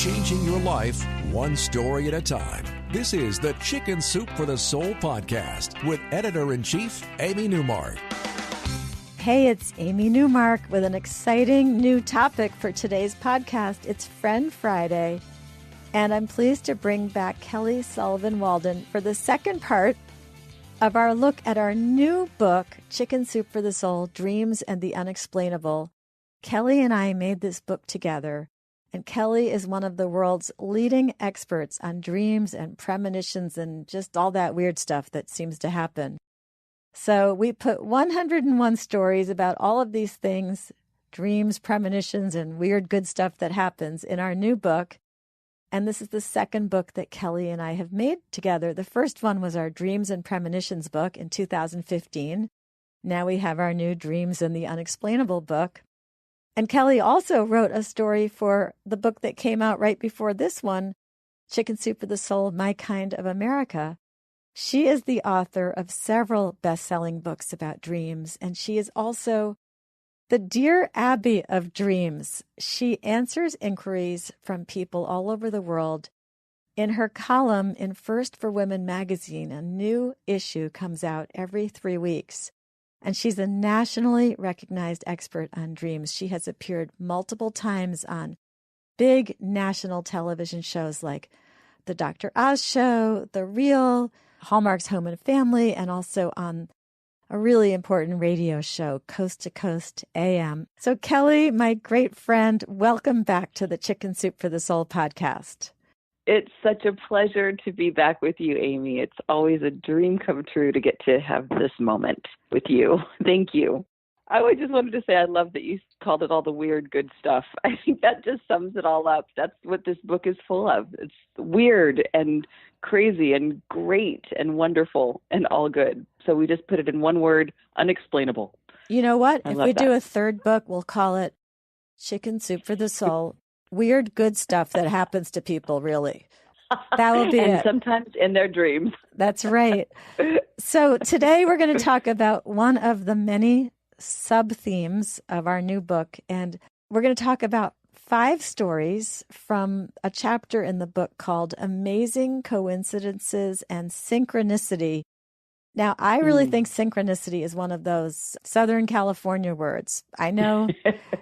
changing your life one story at a time. This is the Chicken Soup for the Soul podcast with Editor-in-Chief Amy Newmark. Hey, it's Amy Newmark with an exciting new topic for today's podcast. It's Friend Friday, and I'm pleased to bring back Kelly Sullivan Walden for the second part of our look at our new book, Chicken Soup for the Soul, Dreams and the Unexplainable. Kelly and I made this book together, and Kelly is one of the world's leading experts on dreams and premonitions and just all that weird stuff that seems to happen. So we put 101 stories about all of these things, dreams, premonitions, and weird good stuff that happens in our new book. And this is the second book that Kelly and I have made together. The first one was our Dreams and Premonitions book in 2015. Now we have our new Dreams and the Unexplainable book. And Kelly also wrote a story for the book that came out right before this one, Chicken Soup for the Soul, My Kind of America. She is the author of several best-selling books about dreams, and she is also the Dear Abby of dreams. She answers inquiries from people all over the world. In her column in First for Women magazine, a new issue comes out every 3 weeks, and she's a nationally recognized expert on dreams. She has appeared multiple times on big national television shows like The Dr. Oz Show, The Real, Hallmark's Home and Family, and also on a really important radio show, Coast to Coast AM. So Kelly, my great friend, welcome back to the Chicken Soup for the Soul podcast. It's such a pleasure to be back with you, Amy. It's always a dream come true to get to have this moment with you. Thank you. I just wanted to say I love that you called it all the weird good stuff. I think that just sums it all up. That's what this book is full of. It's weird and crazy and great and wonderful and all good. So we just put it in one word, unexplainable. You know what? If we do a third book, we'll call it Chicken Soup for the Soul. Weird good stuff that happens to people, really. That will be and it. Sometimes in their dreams. That's right. So today we're going to talk about one of the many sub-themes of our new book, and we're going to talk about 5 stories from a chapter in the book called Amazing Coincidences and Synchronicity. Now, I really think synchronicity is one of those Southern California words. I know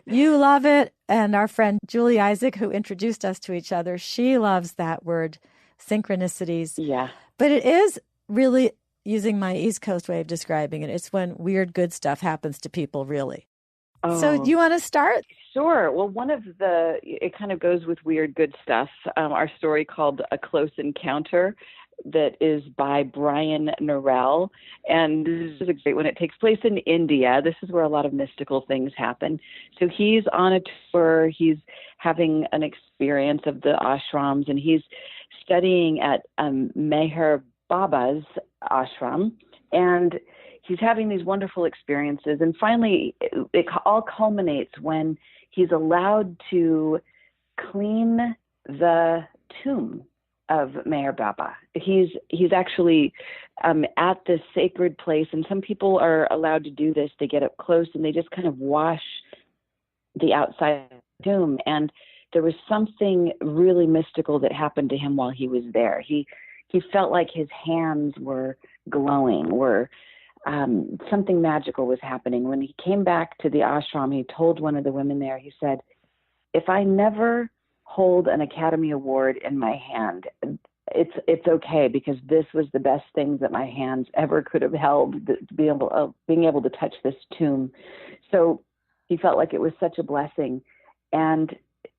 you love it, and our friend Julie Isaac, who introduced us to each other, she loves that word, synchronicities. Yeah. But it is really, using my East Coast way of describing it, it's when weird good stuff happens to people, really. Oh. So do you want to start? Sure. Well, it kind of goes with weird good stuff. Our story called A Close Encounter that is by Brian Norell. And this is a great one. It takes place in India. This is where a lot of mystical things happen. So he's on a tour. He's having an experience of the ashrams, and he's studying at Meher Baba's ashram. And he's having these wonderful experiences. And finally, it all culminates when he's allowed to clean the tomb of Meher Baba. He's actually at this sacred place, and some people are allowed to do this. They get up close and they just kind of wash the outside of the tomb. And there was something really mystical that happened to him while he was there. He felt like his hands were glowing, something magical was happening. When he came back to the ashram, he told one of the women there, he said, if I never hold an Academy Award in my hand, it's okay, because this was the best thing that my hands ever could have held, being able to touch this tomb. So he felt like it was such a blessing. And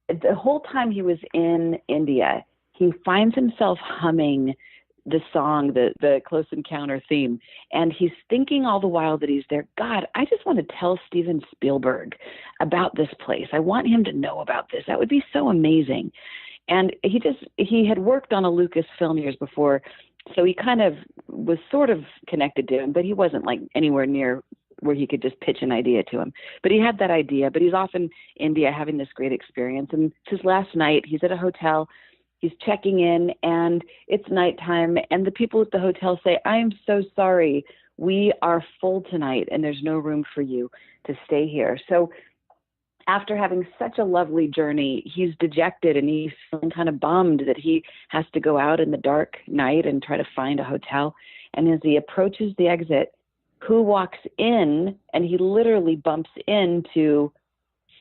the whole time he was in India, he finds himself humming the song, the Close Encounter theme. And he's thinking all the while that he's there, God, I just want to tell Steven Spielberg about this place. I want him to know about this. That would be so amazing. And he had worked on a Lucasfilm years before, so he kind of was sort of connected to him, but he wasn't like anywhere near where he could just pitch an idea to him. But he had that idea, but he's off in India having this great experience. And it's his last night. He's at a hotel. He's checking in, and it's nighttime, and the people at the hotel say, I am so sorry. We are full tonight, and there's no room for you to stay here. So after having such a lovely journey, he's dejected and he's feeling kind of bummed that he has to go out in the dark night and try to find a hotel. And as he approaches the exit, who walks in, and he literally bumps into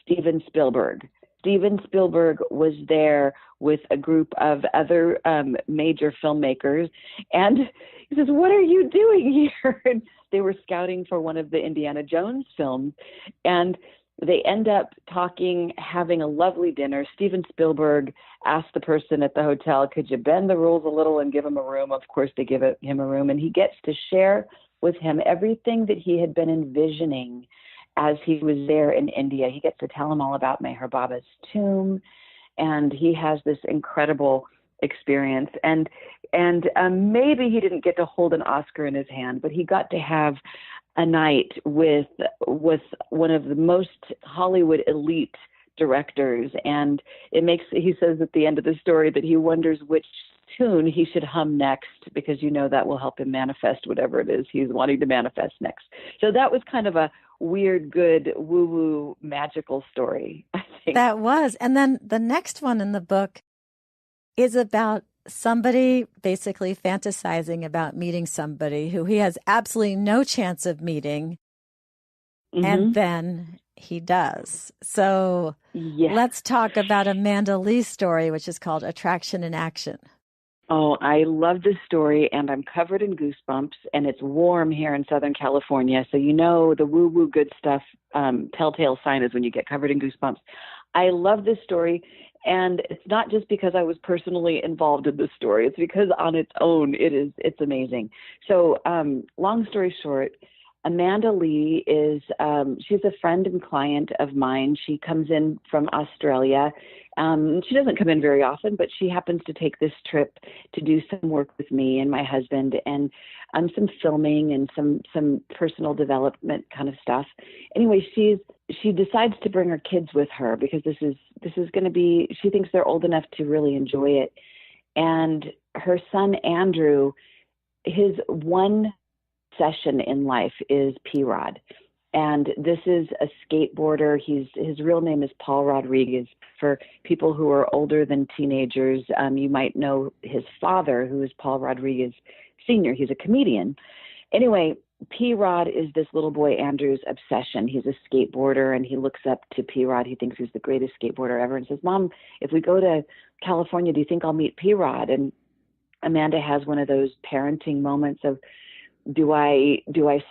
Steven Spielberg. Steven Spielberg was there with a group of other major filmmakers. And he says, "What are you doing here?" And they were scouting for one of the Indiana Jones films. And they end up talking, having a lovely dinner. Steven Spielberg asked the person at the hotel, "Could you bend the rules a little and give him a room?" Of course, they give him a room. And he gets to share with him everything that he had been envisioning as he was there in India. He gets to tell him all about Meher Baba's tomb, and he has this incredible experience. And maybe he didn't get to hold an Oscar in his hand, but he got to have a night with one of the most Hollywood elite directors. And he says at the end of the story that he wonders which tune he should hum next, because that will help him manifest whatever it is he's wanting to manifest next. So that was kind of a weird, good, woo-woo, magical story, I think. That was. And then the next one in the book is about somebody basically fantasizing about meeting somebody who he has absolutely no chance of meeting. Mm-hmm. And then he does. So Let's talk about Amanda Lee's story, which is called Attraction in Action. Oh, I love this story, and I'm covered in goosebumps, and it's warm here in Southern California. So the woo-woo good stuff, telltale sign is when you get covered in goosebumps. I love this story, and it's not just because I was personally involved in this story. It's because on its own, it's amazing. So long story short, Amanda Lee she's a friend and client of mine. She comes in from Australia. She doesn't come in very often, but she happens to take this trip to do some work with me and my husband, and some filming and some personal development kind of stuff. Anyway, she decides to bring her kids with her because this is going to be, she thinks they're old enough to really enjoy it. And her son, Andrew, his one session in life is P-Rod. And this is a skateboarder. His real name is Paul Rodriguez. For people who are older than teenagers, you might know his father, who is Paul Rodriguez Sr. He's a comedian. Anyway, P-Rod is this little boy Andrew's obsession. He's a skateboarder, and he looks up to P-Rod. He thinks he's the greatest skateboarder ever, and says, "Mom, if we go to California, do you think I'll meet P-Rod?" And Amanda has one of those parenting moments of, do I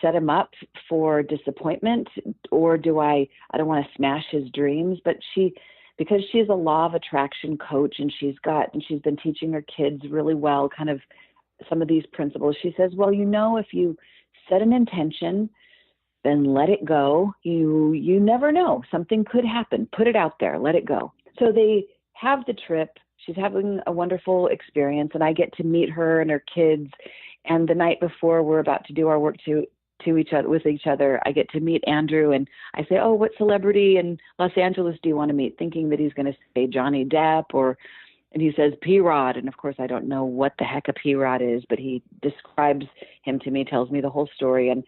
set him up for disappointment, or I don't want to smash his dreams, but because she's a law of attraction coach, and she's been teaching her kids really well kind of some of these principles. She says, well, if you set an intention, then let it go. You never know. Something could happen. Put it out there. Let it go. So they have the trip. She's having a wonderful experience, and I get to meet her and her kids. And the night before we're about to do our work with each other, I get to meet Andrew, and I say, "Oh, what celebrity in Los Angeles do you want to meet?" Thinking that he's going to say Johnny Depp, and he says P-Rod. And of course, I don't know what the heck a P-Rod is, but he describes him to me, tells me the whole story. And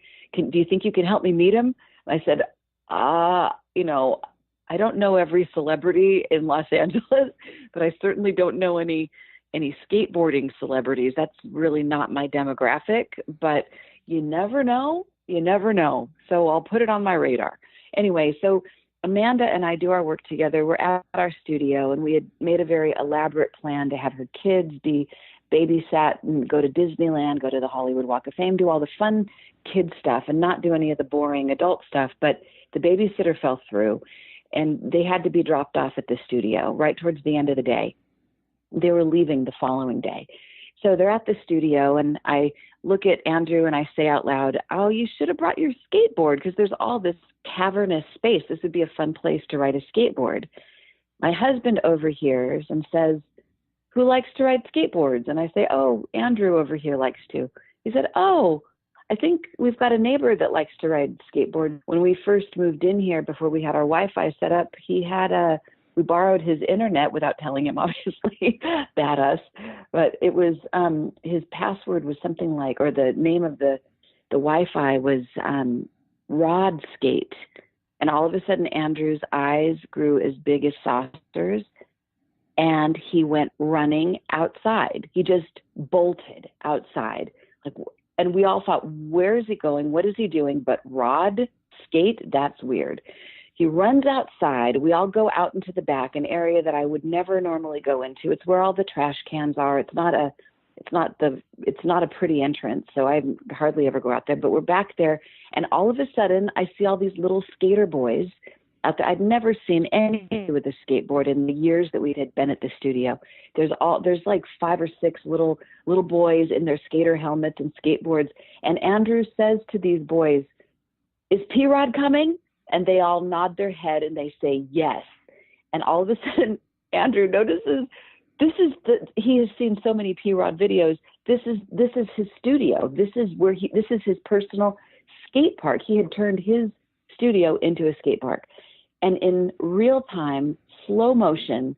do you think you can help me meet him? I said, I don't know every celebrity in Los Angeles, but I certainly don't know any skateboarding celebrities. That's really not my demographic, but you never know. So I'll put it on my radar. Anyway, so Amanda and I do our work together. We're at our studio, and we had made a very elaborate plan to have her kids be babysat and go to Disneyland, go to the Hollywood Walk of Fame, do all the fun kid stuff and not do any of the boring adult stuff. But the babysitter fell through, and they had to be dropped off at the studio right towards the end of the day. They were leaving the following day. So they're at the studio, and I look at Andrew and I say out loud, "Oh, you should have brought your skateboard, because there's all this cavernous space. This would be a fun place to ride a skateboard." My husband overhears and says, "Who likes to ride skateboards?" And I say, "Oh, Andrew over here likes to." He said, "Oh, I think we've got a neighbor that likes to ride skateboard." When we first moved in here, before we had our Wi-Fi set up, we borrowed his internet without telling him, obviously, bad us. But it was, his password was something like, or the name of the Wi-Fi was Rod Skate. And all of a sudden, Andrew's eyes grew as big as saucers, and he went running outside. He just bolted outside. And we all thought, where is he going? What is he doing? But rod, skate, that's weird. He runs outside. We all go out into the back, an area that I would never normally go into. It's where all the trash cans are. It's not a pretty entrance, so I hardly ever go out there. But we're back there, and all of a sudden, I see all these little skater boys out there. I'd never seen anything with a skateboard in the years that we had been at the studio. There's like 5 or 6 little boys in their skater helmets and skateboards. And Andrew says to these boys, "Is P-Rod coming?" And they all nod their head and they say yes. And all of a sudden, Andrew notices he has seen so many P-Rod videos. This is his studio. This is his personal skate park. He had turned his studio into a skate park. And in real time, slow motion,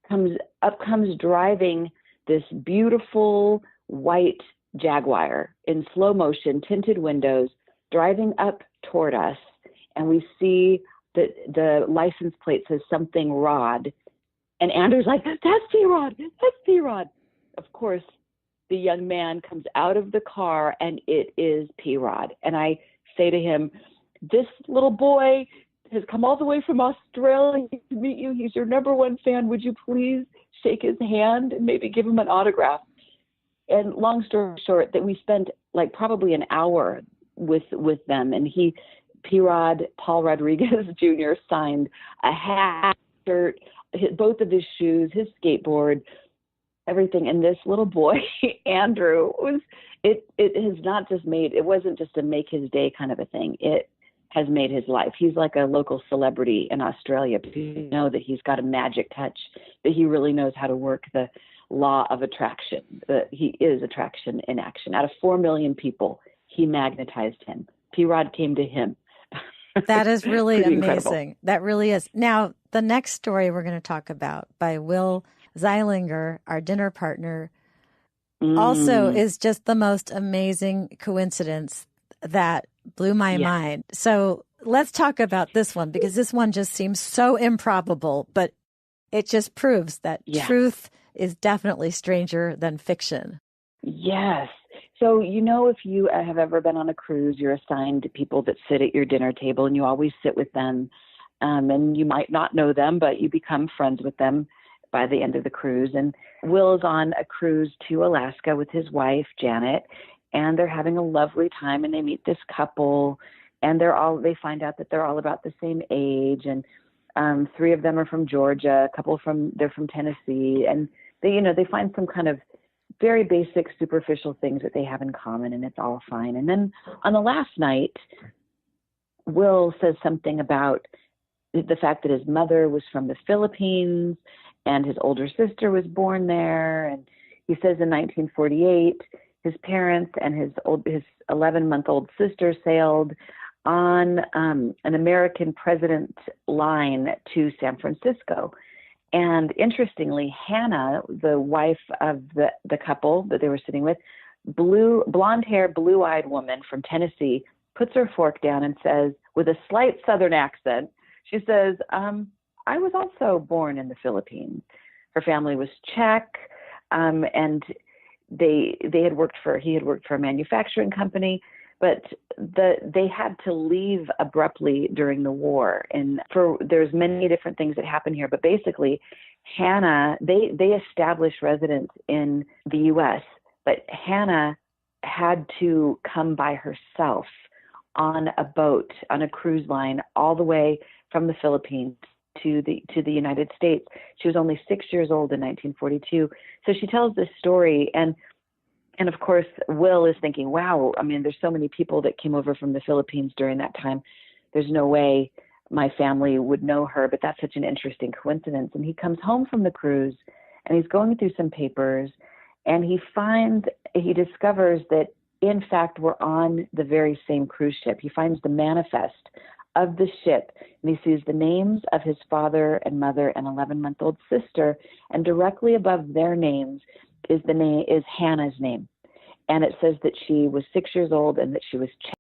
comes driving this beautiful white Jaguar in slow motion, tinted windows, driving up toward us. And we see that the license plate says something Rod. And Andrew's like, "That's P-Rod, that's P-Rod." Of course, the young man comes out of the car and it is P-Rod. And I say to him, "This little boy has come all the way from Australia to meet you. He's your number one fan. Would you please shake his hand and maybe give him an autograph?" And long story short, that we spent like probably an hour with them. And P-Rod, Paul Rodriguez Jr. signed a hat, shirt, both of his shoes, his skateboard, everything. And this little boy, Andrew, it wasn't just a make his day kind of a thing. It has made his life. He's like a local celebrity in Australia. You know that he's got a magic touch, that he really knows how to work the law of attraction. He is attraction in action. Out of 4 million people, he magnetized him. P-Rod came to him. That is really amazing. Incredible. That really is. Now, the next story we're going to talk about by Will Zeilinger, our dinner partner, also is just the most amazing coincidence that blew my mind. So let's talk about this one, because this one just seems so improbable, but it just proves that truth is definitely stranger than fiction. Yes. So, if you have ever been on a cruise, you're assigned to people that sit at your dinner table, and you always sit with them. And you might not know them, but you become friends with them by the end of the cruise. And Will is on a cruise to Alaska with his wife, Janet, and they're having a lovely time, and they meet this couple, and they find out that they're all about the same age. And 3 of them are from Georgia, a couple they're from Tennessee. And they find some kind of very basic, superficial things that they have in common, and it's all fine. And then on the last night, Will says something about the fact that his mother was from the Philippines and his older sister was born there. And he says in 1948, his parents and his 11-month-old sister sailed on an American president line to San Francisco. And interestingly, Hannah, the wife of the couple that they were sitting with, blonde-haired, blue-eyed woman from Tennessee, puts her fork down and says, with a slight Southern accent, she says, "I was also born in the Philippines." Her family was Czech, and he had worked for a manufacturing company, but they had to leave abruptly during the war. And there's many different things that happen here, but basically Hannah, they established residence in the U.S., but Hannah had to come by herself on a boat, on a cruise line, all the way from the Philippines to the United States. She was only 6 years old in 1942. So she tells this story, and of course, Will is thinking, wow, I mean, there's so many people that came over from the Philippines during that time. There's no way my family would know her, but that's such an interesting coincidence. And he comes home from the cruise, and he's going through some papers, and he discovers that, in fact, we're on the very same cruise ship. He finds the manifest of the ship, and he sees the names of his father and mother and 11-month-old sister, and directly above their names is Hannah's name. And it says that she was 6 years old and that she was Czech.